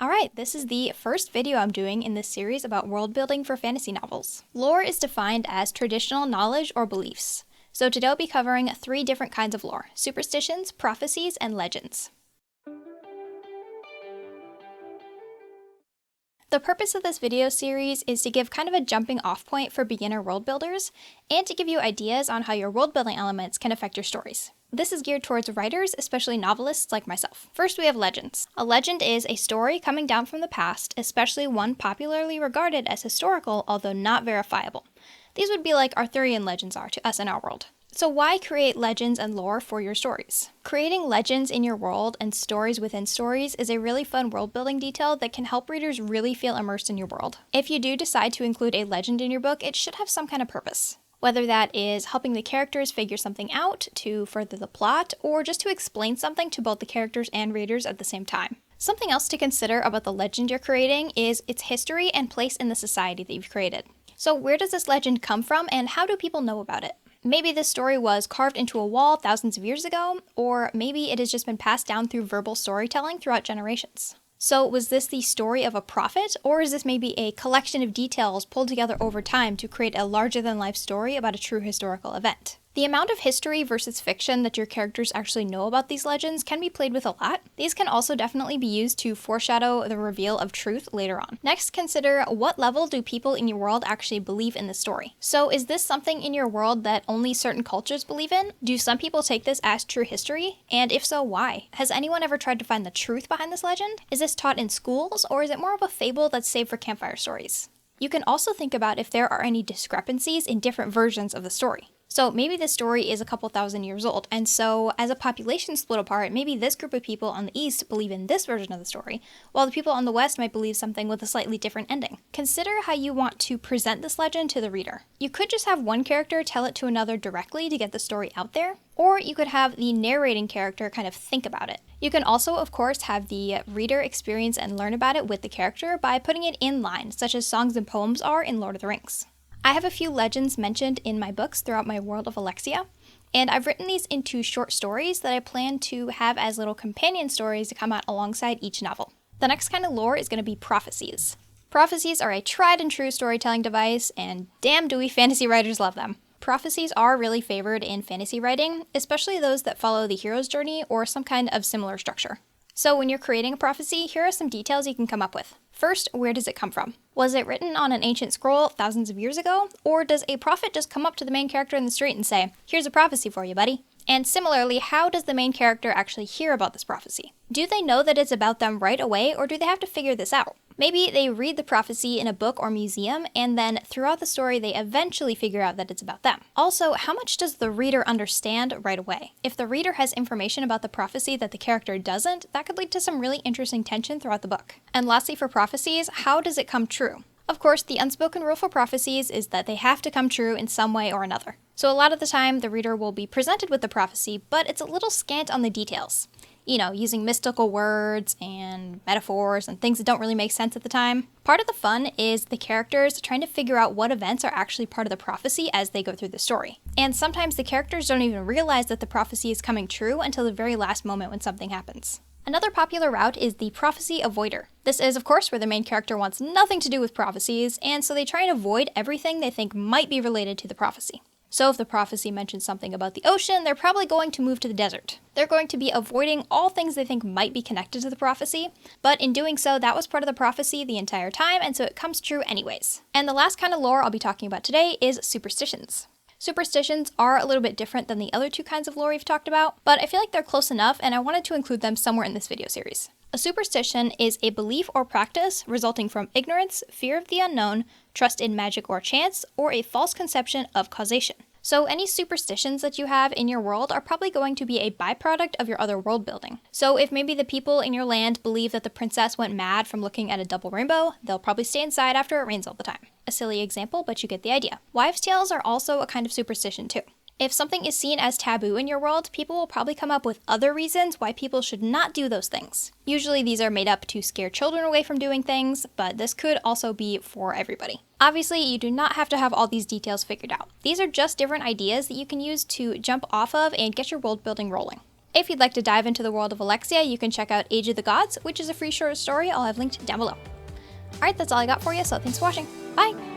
Alright, this is the first video I'm doing in this series about world building for fantasy novels. Lore is defined as traditional knowledge or beliefs. So today I'll be covering 3 different kinds of lore: superstitions, prophecies, and legends. The purpose of this video series is to give kind of a jumping off point for beginner world builders, and to give you ideas on how your world building elements can affect your stories. This is geared towards writers, especially novelists like myself. First, we have legends. A legend is a story coming down from the past, especially one popularly regarded as historical, although not verifiable. These would be like Arthurian legends are to us in our world. So why create legends and lore for your stories? Creating legends in your world and stories within stories is a really fun world building detail that can help readers really feel immersed in your world. If you do decide to include a legend in your book, it should have some kind of purpose. Whether that is helping the characters figure something out to further the plot, or just to explain something to both the characters and readers at the same time. Something else to consider about the legend you're creating is its history and place in the society that you've created. So where does this legend come from, and how do people know about it? Maybe this story was carved into a wall thousands of years ago, or maybe it has just been passed down through verbal storytelling throughout generations. So was this the story of a prophet, or is this maybe a collection of details pulled together over time to create a larger-than-life story about a true historical event? The amount of history versus fiction that your characters actually know about these legends can be played with a lot. These can also definitely be used to foreshadow the reveal of truth later on. Next, consider what level do people in your world actually believe in the story. So is this something in your world that only certain cultures believe in? Do some people take this as true history? And if so, why? Has anyone ever tried to find the truth behind this legend? Is this taught in schools, or is it more of a fable that's saved for campfire stories? You can also think about if there are any discrepancies in different versions of the story. So maybe this story is a couple thousand years old, and so as a population split apart, maybe this group of people on the East believe in this version of the story, while the people on the West might believe something with a slightly different ending. Consider how you want to present this legend to the reader. You could just have one character tell it to another directly to get the story out there, or you could have the narrating character kind of think about it. You can also, of course, have the reader experience and learn about it with the character by putting it in line, such as songs and poems are in Lord of the Rings. I have a few legends mentioned in my books throughout my world of Alexia, and I've written these into short stories that I plan to have as little companion stories to come out alongside each novel. The next kind of lore is going to be prophecies. Prophecies are a tried and true storytelling device, and damn do we fantasy writers love them. Prophecies are really favored in fantasy writing, especially those that follow the hero's journey or some kind of similar structure. So when you're creating a prophecy, here are some details you can come up with. First, where does it come from? Was it written on an ancient scroll thousands of years ago? Or does a prophet just come up to the main character in the street and say, "Here's a prophecy for you, buddy"? And similarly, how does the main character actually hear about this prophecy? Do they know that it's about them right away, or do they have to figure this out? Maybe they read the prophecy in a book or museum, and then throughout the story they eventually figure out that it's about them. Also, how much does the reader understand right away? If the reader has information about the prophecy that the character doesn't, that could lead to some really interesting tension throughout the book. And lastly, for prophecies, how does it come true? Of course, the unspoken rule for prophecies is that they have to come true in some way or another. So a lot of the time, the reader will be presented with the prophecy, but it's a little scant on the details. You know, using mystical words and metaphors and things that don't really make sense at the time. Part of the fun is the characters trying to figure out what events are actually part of the prophecy as they go through the story. And sometimes the characters don't even realize that the prophecy is coming true until the very last moment when something happens. Another popular route is the prophecy avoider. This is, of course, where the main character wants nothing to do with prophecies, and so they try and avoid everything they think might be related to the prophecy. So if the prophecy mentions something about the ocean, they're probably going to move to the desert. They're going to be avoiding all things they think might be connected to the prophecy, but in doing so, that was part of the prophecy the entire time, and so it comes true anyways. And the last kind of lore I'll be talking about today is superstitions. Superstitions are a little bit different than the other 2 kinds of lore we've talked about, but I feel like they're close enough, and I wanted to include them somewhere in this video series. A superstition is a belief or practice resulting from ignorance, fear of the unknown, trust in magic or chance, or a false conception of causation. So any superstitions that you have in your world are probably going to be a byproduct of your other world building. So if maybe the people in your land believe that the princess went mad from looking at a double rainbow, they'll probably stay inside after it rains all the time. A silly example, but you get the idea. Wives' tales are also a kind of superstition too. If something is seen as taboo in your world, people will probably come up with other reasons why people should not do those things. Usually these are made up to scare children away from doing things, but this could also be for everybody. Obviously, you do not have to have all these details figured out. These are just different ideas that you can use to jump off of and get your world building rolling. If you'd like to dive into the world of Alexia, you can check out Age of the Gods, which is a free short story I'll have linked down below. Alright, that's all I got for you, so thanks for watching. Bye!